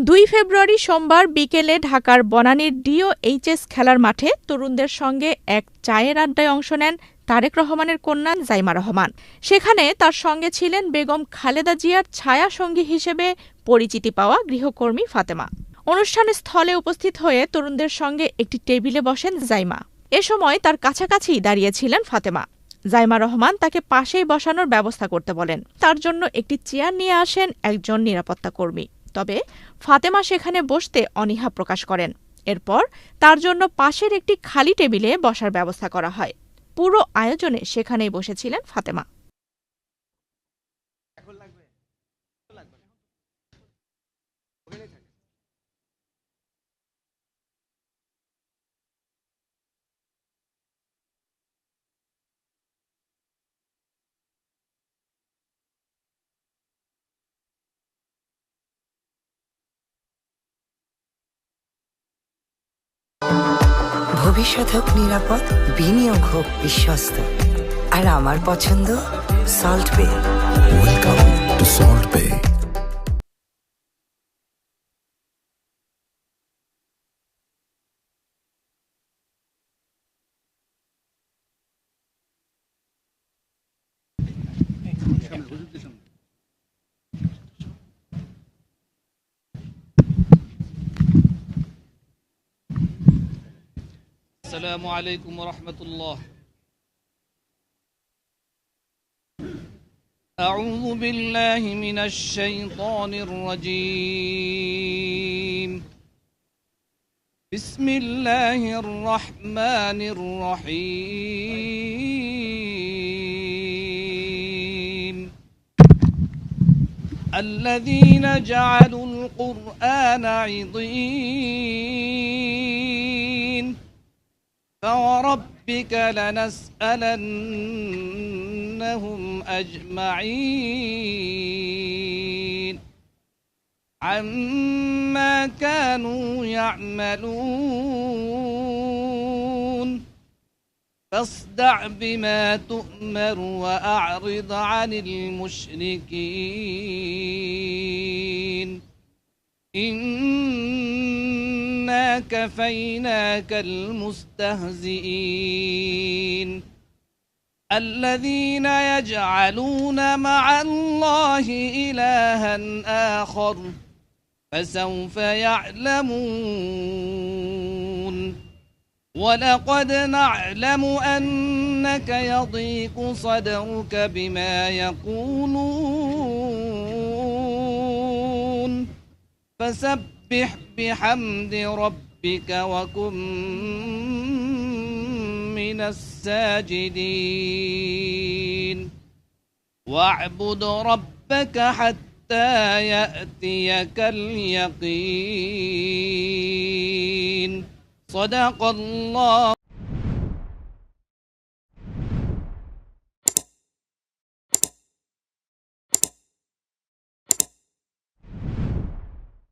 ২ ফেব্রুয়ারি সোমবার বিকেলে ঢাকার বনানীর ডিওএইচএস খেলার মাঠে তরুণদের সঙ্গে এক চায়ের আড্ডায় অংশ নেন তারেক রহমানের কন্যা জাইমা রহমান। সেখানে তার সঙ্গে ছিলেন বেগম খালেদা জিয়ার ছায়া সঙ্গী হিসেবে পরিচিতি পাওয়া গৃহকর্মী ফাতেমা। অনুষ্ঠান স্থলে উপস্থিত হয়ে তরুণদের সঙ্গে একটি টেবিলে বসেন জাইমা। এ সময় তার কাছাকাছি দাঁড়িয়েছিলেন ফাতেমা। জাইমা রহমান তাকে পাশেই বসানোর ব্যবস্থা করতে বলেন। তার জন্য একটি চেয়ার নিয়ে আসেন একজন নিরাপত্তা কর্মী। তবে ফাতেমা সেখানে বসতে অনীহা প্রকাশ করেন। এরপর তার জন্য পাশের একটি খালি টেবিলে বসার ব্যবস্থা করা হয়। পুরো আয়োজনে সেখানেই বসেছিলেন ফাতেমা। ভবিষ্যৎ হোক নিরাপদ, বিনিয়োগ হোক বিশ্বস্ত, আর আমার পছন্দ সল্ট বে। ওয়েলকাম টু সল্ট বে। السلام عليكم ورحمة الله. أعوذ بالله من الشيطان الرجيم. بسم الله الرحمن الرحيم. الذين جعلوا القرآن عضين فوربك لنسألنهم أجمعين عما كانوا يعملون فاصدع بما تؤمر وأعرض عن المشركين إنا كفيناك المستهزئين الذين يجعلون مع الله إلها آخر فسوف يعلمون ولقد نعلم أنك يضيق صدرك بما يقولون فسبح بحمد ربك وكن من الساجدين واعبد ربك حتى يأتيك اليقين. صدق الله.